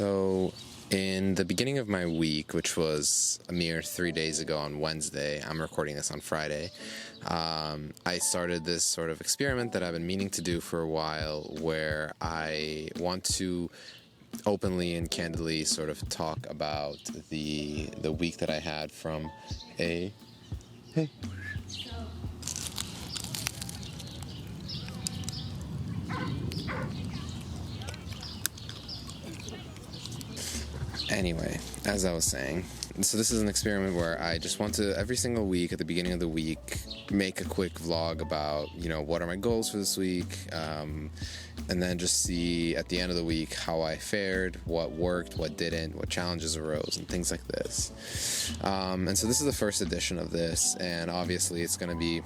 So, in the beginning of my week, which was a mere 3 days ago on Wednesday, I'm recording this on Friday, I started this sort of experiment that I've been meaning to do for a while where I want to openly and candidly sort of talk about the week that I had from a... Hey. Anyway, as I was saying, so this is an experiment where I just want to, every single week, at the beginning of the week, make a quick vlog about, what are my goals for this week, and then just see at the end of the week how I fared, what worked, what didn't, what challenges arose, and things like this. And so this is the first edition of this, and obviously it's going to be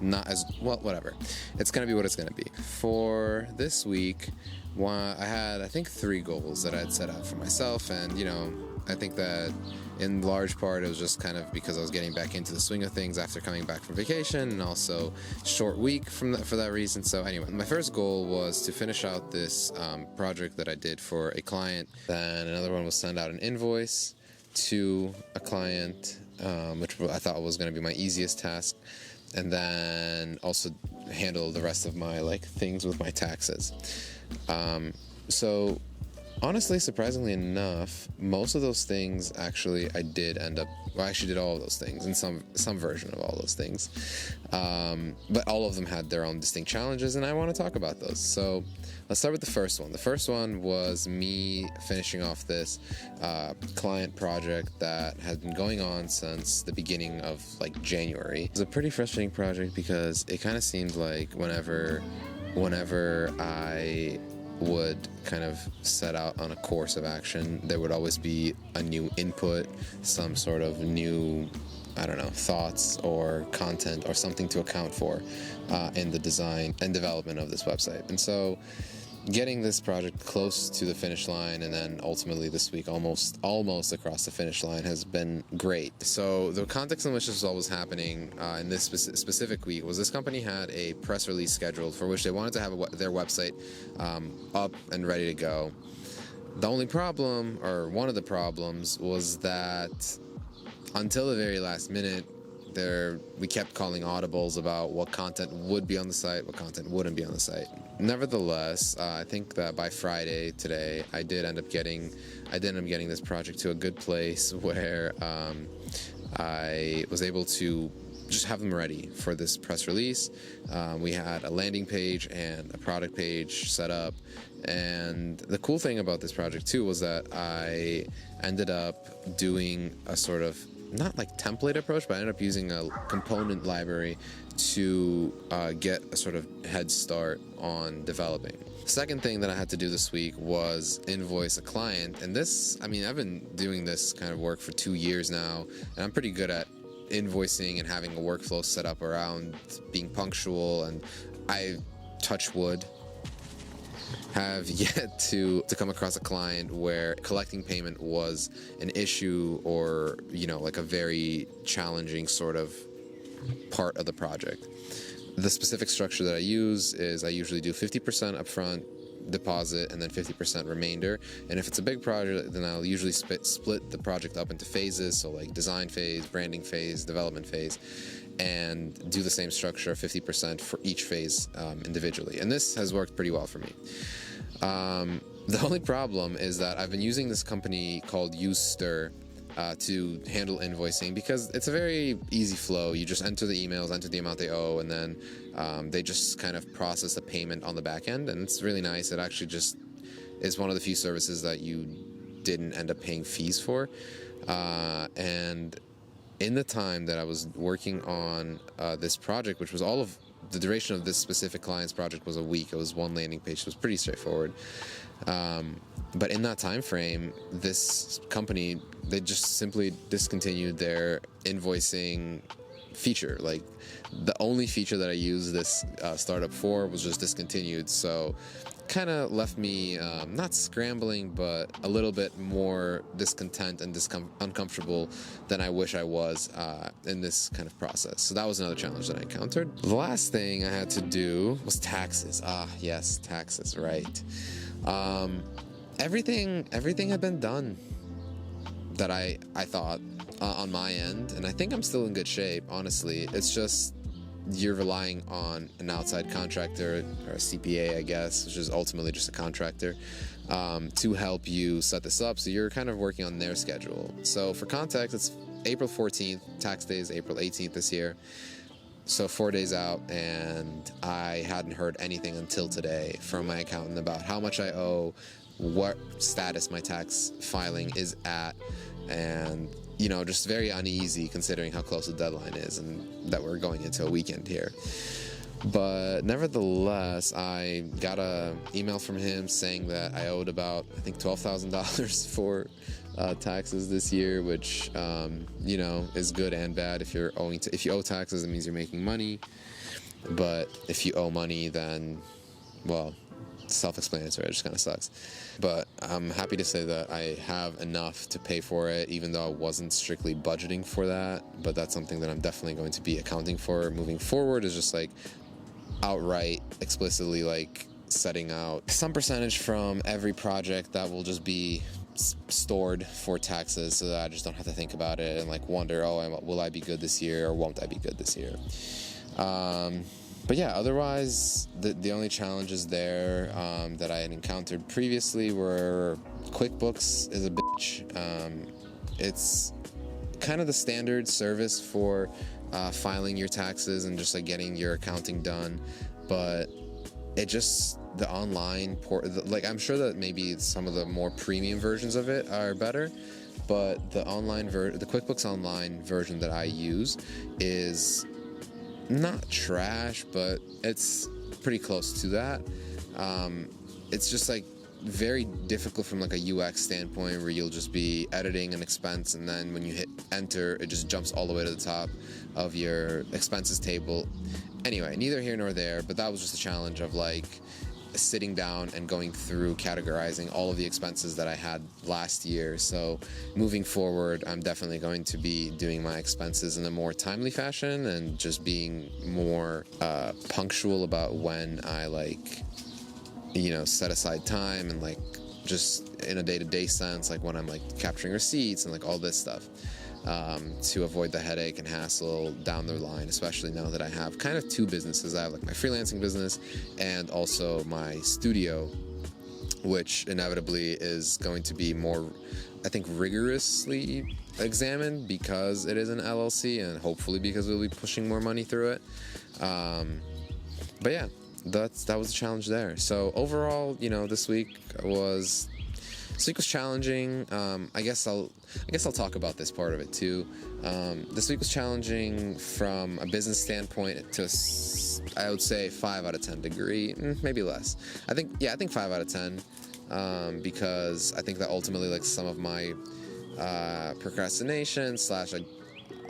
not as, well, whatever. It's going to be what it's going to be. For this week, I had, I think, 3 goals that I had set out for myself, and, I think that in large part it was just kind of because I was getting back into the swing of things after coming back from vacation, and also short week for that reason. So anyway, my first goal was to finish out this project that I did for a client. Then another one was send out an invoice to a client, which I thought was going to be my easiest task. And then also handle the rest of my things with my taxes. So honestly, surprisingly enough, most of those things actually I did end up, well, I actually did all of those things in some version of all those things. But all of them had their own distinct challenges, and I want to talk about those. So let's start with the first one. The first one was me finishing off this client project that had been going on since the beginning of January. It was a pretty frustrating project because it kind of seemed like whenever I would kind of set out on a course of action, there would always be a new input, some sort of new, thoughts or content or something to account for in the design and development of this website. And so getting this project close to the finish line and then ultimately this week almost across the finish line has been great. So the context in which this was always happening in this specific week was this company had a press release scheduled for which they wanted to have their website up and ready to go. The only problem, or one of the problems, was that until the very last minute, we kept calling audibles about what content would be on the site, what content wouldn't be on the site. Nevertheless, I think that by Friday today, I did end up getting this project to a good place where I was able to just have them ready for this press release. We had a landing page and a product page set up. And the cool thing about this project too was that I ended up doing a sort of, not template approach, but I ended up using a component library to get a sort of head start on developing. Second thing that I had to do this week was invoice a client. And this, I've been doing this kind of work for 2 years now, and I'm pretty good at invoicing and having a workflow set up around being punctual, and I, touch wood, have yet to come across a client where collecting payment was an issue or, a very challenging sort of part of the project. The specific structure that I use is I usually do 50% upfront deposit and then 50% remainder. And if it's a big project, then I'll usually split the project up into phases. So design phase, branding phase, development phase, and do the same structure, 50% for each phase individually. And this has worked pretty well for me. The only problem is that I've been using this company called UseStir to handle invoicing because it's a very easy flow. You just enter the emails, enter the amount they owe, and then they just kind of process the payment on the back end, and it's really nice. It actually just is one of the few services that you didn't end up paying fees for. And in the time that I was working on this project, which was all of the duration of this specific client's project was a week. It was one landing page. So it was pretty straightforward. But in that time frame, this company, they just simply discontinued their invoicing feature. The only feature that I used this startup for was just discontinued. So kind of left me not scrambling, but a little bit more discontent and uncomfortable than I wish I was in this kind of process. So that was another challenge that I encountered. The last thing I had to do was taxes. Yes, taxes, right. everything had been done that I thought on my end, and I think I'm still in good shape, honestly. It's just you're relying on an outside contractor, or a CPA, I guess, which is ultimately just a contractor, to help you set this up. So you're kind of working on their schedule. So for context, it's April 14th, tax day is April 18th this year. So 4 days out, and I hadn't heard anything until today from my accountant about how much I owe, what status my tax filing is at, and just very uneasy considering how close the deadline is and that we're going into a weekend here. But nevertheless, I got a email from him saying that I owed about, I think, $12,000 for taxes this year, which is good and bad. If you owe taxes, it means you're making money. But if you owe money, then, well, self-explanatory. It just kind of sucks. But I'm happy to say that I have enough to pay for it, even though I wasn't strictly budgeting for that. But that's something that I'm definitely going to be accounting for moving forward, is just like outright, explicitly, like setting out some percentage from every project that will just be stored for taxes, so that I just don't have to think about it and like wonder, will I be good this year or won't I be good this year? But yeah, otherwise, the only challenges there that I had encountered previously were QuickBooks is a bitch. It's kind of the standard service for filing your taxes and just like getting your accounting done, but the online like I'm sure that maybe some of the more premium versions of it are better, but the QuickBooks Online version that I use is not trash, but it's pretty close to that. It's just like very difficult from like a UX standpoint, where you'll just be editing an expense, and then when you hit enter, it just jumps all the way to the top of your expenses table. Anyway, neither here nor there, but that was just a challenge of like sitting down and going through categorizing all of the expenses that I had last year. So moving forward, I'm definitely going to be doing my expenses in a more timely fashion and just being more punctual about when I set aside time, and like just in a day-to-day sense, like when I'm like capturing receipts and like all this stuff, to avoid the headache and hassle down the line, especially now that I have kind of two businesses. I have like my freelancing business and also my studio, which inevitably is going to be more, I think, rigorously examined because it is an LLC, and hopefully because we'll be pushing more money through it. But yeah, that was a challenge there. So overall, this week was challenging. I guess I'll talk about this part of it too. This week was challenging from a business standpoint to, I would say, 5 out of 10 degree, maybe less. I think 5 out of 10, because I think that ultimately, like, some of my procrastination / like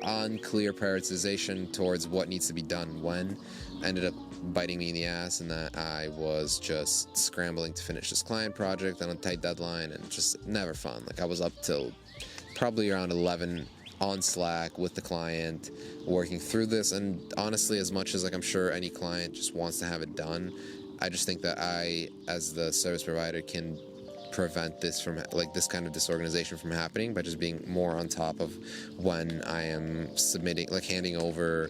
unclear prioritization towards what needs to be done when ended up biting me in the ass, and that I was just scrambling to finish this client project on a tight deadline, and just never fun. Like, I was up till probably around 11 on Slack with the client working through this, and honestly, as much as like I'm sure any client just wants to have it done, I just think that I, as the service provider, can prevent this from, like, this kind of disorganization from happening by just being more on top of when I am submitting, like handing over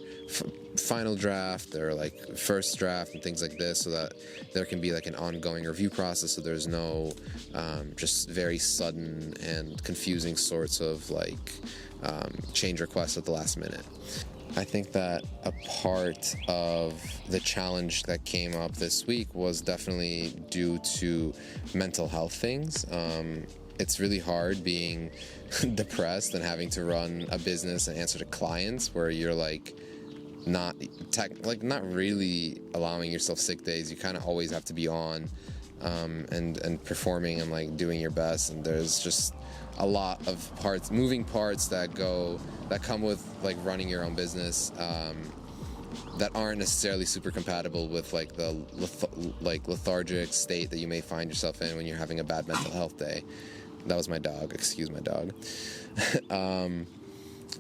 final draft or like first draft and things like this, so that there can be like an ongoing review process, so there's no just very sudden and confusing sorts of like change requests at the last minute. I think that a part of the challenge that came up this week was definitely due to mental health things. It's really hard being depressed and having to run a business and answer to clients where you're like not really allowing yourself sick days. You kind of always have to be on and performing and like doing your best, and there's just a lot of moving parts that come with like running your own business that aren't necessarily super compatible with like the lethargic state that you may find yourself in when you're having a bad mental health day. That was my dog. Excuse my dog.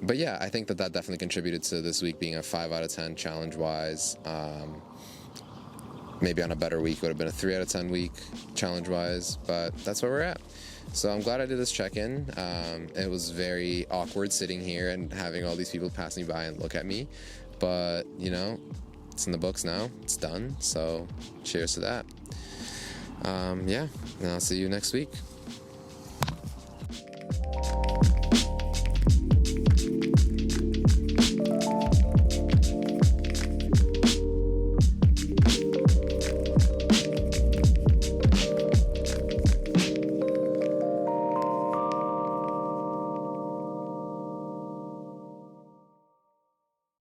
But yeah, I think that definitely contributed to this week being a 5 out of 10 challenge-wise. maybe on a better week, it would have been a 3 out of 10 week challenge-wise, but that's where we're at. So I'm glad I did this check-in. It was very awkward sitting here and having all these people pass me by and look at me, but you know, it's in the books now, it's done, so cheers to that. Yeah, and I'll see you next week.